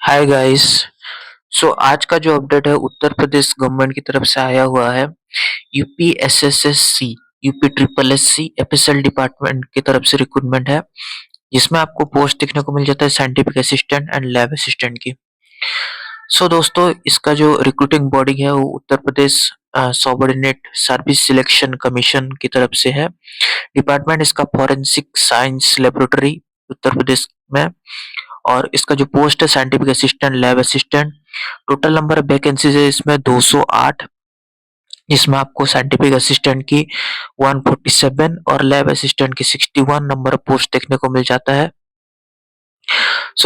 Hi guys. आज का जो अपडेट है उत्तर प्रदेश गवर्नमेंट की तरफ से आया हुआ है। UP SSSC, UP triple SC FSL department की तरफ से रिक्रूटमेंट है, जिसमें आपको पोस्ट देखने को मिल जाता है scientific assistant and lab assistant की। दोस्तों, इसका जो रिक्रूटिंग बॉडी है वो Uttar Pradesh subordinate service selection commission की तरफ से है। डिपार्टमेंट इसका forensic science laboratory Uttar Pradesh में। और इसका जो पोस्ट है scientific assistant lab assistant. Total number of vacancies है इसमें 208, जिसमें आपको साइंटिफिक असिस्टेंट की 147 और लैब असिस्टेंट की 61 नंबर ऑफ पोस्ट देखने को मिल जाता है।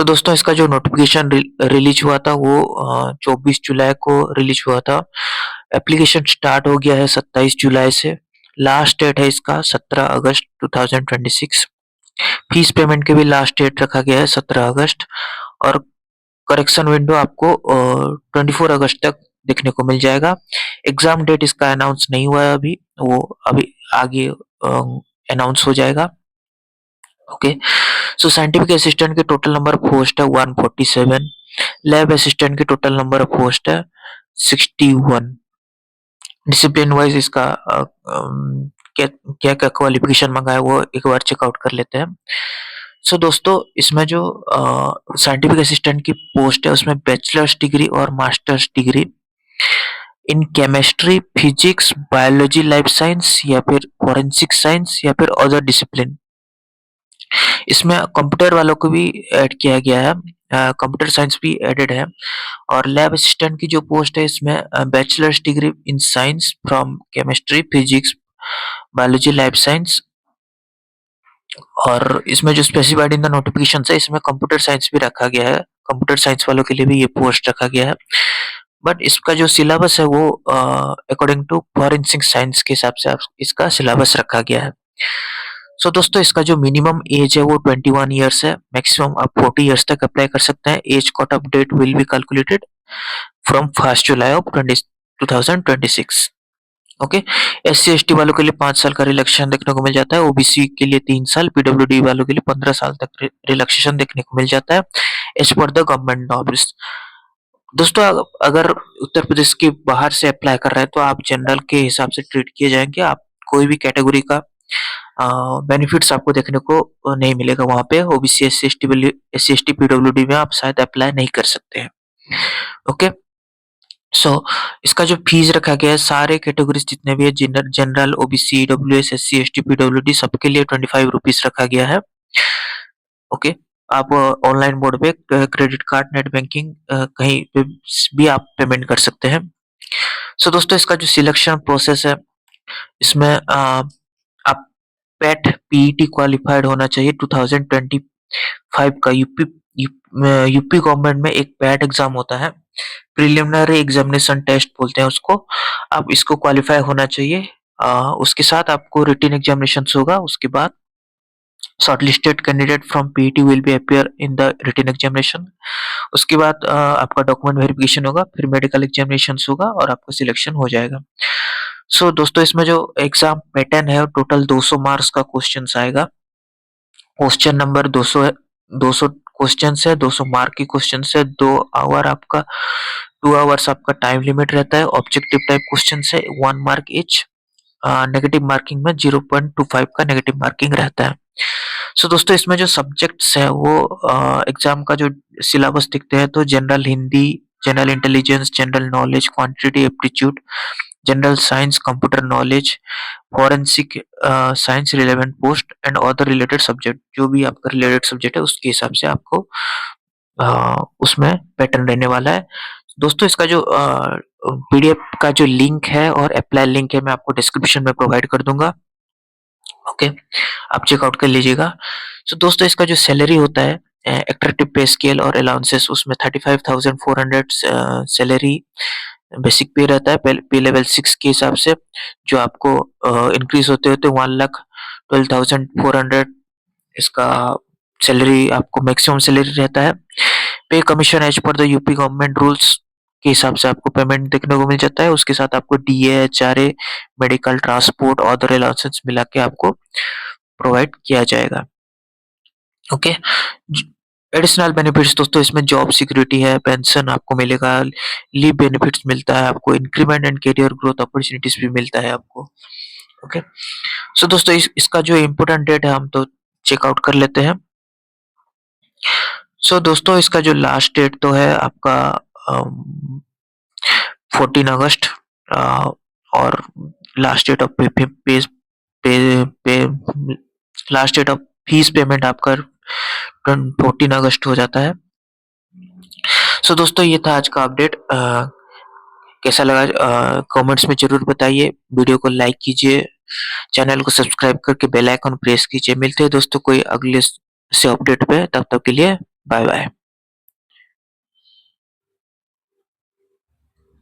दोस्तों, इसका जो नोटिफिकेशन रिलीज हुआ था वो 24 जुलाई को रिलीज हुआ था। एप्लीकेशन स्टार्ट हो गया है 27 जुलाई से। लास्ट डेट है इसका 17 अगस्त 2026। फीस पेमेंट के भी लास्ट डेट रखा गया है 17 अगस्त। और करेक्शन विंडो आपको 24 अगस्त तक देखने को मिल जाएगा। एग्जाम डेट इसका अनाउंस नहीं हुआ है अभी, वो अभी आगे अनाउंस हो जाएगा। ओके। साइंटिफिक असिस्टेंट के टोटल नंबर ऑफ पोस्ट है 147। लैब असिस्टेंट के टोटल नंबर ऑफ पोस्ट है 61। डिसिप्लिन वाइज इसका क्या क्या क्या क्वालिफिकेशन मंगा है वो एक बार चेकआउट कर लेते हैं। दोस्तों, इसमें जो साइंटिफिक असिस्टेंट की पोस्ट है उसमें बैचलर्स डिग्री और masters degree in chemistry, physics, biology, life science या फिर फॉरेंसिक साइंस या फिर अदर डिसिप्लिन। इसमें कंप्यूटर वालों को भी ऐड किया गया है, कंप्यूटर साइंस भी एडेड है। और लैब असिस्टेंट की जो पोस्ट है इसमें bachelors degree in science from chemistry, physics, biology, life science. और इसमें जो स्पेसिफाइड इन द नोटिफिकेशन है इसमें कंप्यूटर साइंस भी रखा गया है। कंप्यूटर साइंस वालों के लिए भी ये पोस्ट रखा गया है। बट इसका जो सिलेबस है वो अकॉर्डिंग टू फॉरेंसिक साइंस के हिसाब से इसका सिलेबस रखा गया है। दोस्तों, इसका जो मिनिमम एज है वो 21 ईयर्स है। मैक्सिमम आप 40 ईयर्स तक अप्लाई कर सकते हैं। Age cut off date will be calculated from 1 July of 2026। Okay. SC ST वालों के लिए 5 साल का रिलैक्सेशन देखने को मिल जाता है। ओबीसी के लिए 3 साल, पीडब्ल्यूडी वालों के लिए 15 साल तक रिलैक्सेशन देखने को मिल जाता है as per the government norms. दोस्तों, अगर उत्तर प्रदेश के बाहर से अप्लाई कर रहे हैं तो आप जनरल के हिसाब से ट्रीट किए जाएंगे। आप कोई भी कैटेगरी का बेनिफिट्स आपको देखने को नहीं मिलेगा वहां पे। OBC S C S T PWD में आप शायद अप्लाई नहीं कर सकते हैं। ओके। सो इसका जो फीस रखा गया है सारे कैटेगरीज जितने भी है, general, OBC, EWS, S C S T, PWD, सबके लिए 25 रुपीज रखा गया है। ओके। आप ऑनलाइन मोड पे क्रेडिट कार्ड, नेट बैंकिंग कहीं पे भी आप पेमेंट कर सकते हैं। दोस्तों, इसका जो सिलेक्शन प्रोसेस है इसमें आप पेट पीईटी क्वालिफाइड होना चाहिए। 2025 का यूपी गवर्नमेंट में एक पैट एग्जाम होता है, प्रिलिमिनरी एग्जामिनेशन टेस्ट बोलते हैं उसको। आप इसको क्वालिफाई होना चाहिए। उसके साथ आपको रिटन एग्जामिनेशन होगा। उसके बाद shortlisted candidate from PET will be appear in the written examination. उसके बाद आपका डॉक्यूमेंट वेरिफिकेशन होगा, फिर मेडिकल एग्जामिनेशन होगा और आपका सिलेक्शन हो जाएगा। दोस्तों, इसमें जो एग्जाम पैटर्न है टोटल 200 मार्क्स का क्वेश्चन आएगा। क्वेश्चन नंबर 200 है। 200 क्वेश्चन है, 200 मार्क की क्वेश्चन है। 2 आवर आपका 2 आवर्स आपका टाइम लिमिट रहता है। ऑब्जेक्टिव टाइप क्वेश्चन है, 1 मार्क ईच। नेगेटिव मार्किंग में 0.25 का नेगेटिव मार्किंग रहता है। दोस्तों, इसमें जो सब्जेक्ट्स है वो एग्जाम का जो सिलेबस दिखते हैं तो general Hindi, general intelligence, general knowledge, quantity aptitude, general science, computer knowledge, forensic science, relevant post and other related subject. जो भी आपका रिलेटेड सब्जेक्ट है उसके हिसाब से आपको उसमें पैटर्न रहने वाला है। दोस्तों, इसका जो पीडीएफ का जो लिंक है और अप्लाई लिंक है मैं आपको डिस्क्रिप्शन में प्रोवाइड कर दूंगा। ओके, आप चेकआउट कर लीजिएगा। दोस्तों, इसका जो सैलरी होता है एट्रैक्टिव पे स्केल और अलाउंसेस उसमें 35,400 सैलरी बेसिक पे रहता है पे लेवल 6 के हिसाब से, जो आपको इंक्रीज होते होते 1,12,400 इसका सैलरी आपको मैक्सिमम सैलरी रहता है। Pay commission as per the UP government rules के हिसाब से आपको पेमेंट देखने को मिल जाता है। उसके साथ आपको DA, HRA, medical, transport, other allowances मिला के आपको प्रोवाइड किया जाएगा। ओके। एडिशनल बेनिफिट्स दोस्तों इसमें जॉब सिक्योरिटी है, पेंशन आपको मिलेगा, लीव बेनिफिट्स मिलता है आपको, increment and career growth opportunities भी मिलता है आपको। ओके। सो दोस्तों इसका जो इम्पोर्टेंट डेट है हम तो चेकआउट कर लेते हैं। सो दोस्तों इसका जो लास्ट डेट तो है आपका 14 अगस्त, और लास्ट डेट ऑफ पे, pay, pay, pay last date of fees payment आपका 14 अगस्त हो जाता है। सो दोस्तों ये था आज का अपडेट। कैसा लगा कमेंट्स में जरूर बताइए, वीडियो को लाइक कीजिए, चैनल को सब्सक्राइब करके बेल आइकन प्रेस कीजिए। मिलते हैं दोस्तों कोई अगले से अपडेट पे, तब तक के लिए बाय बाय।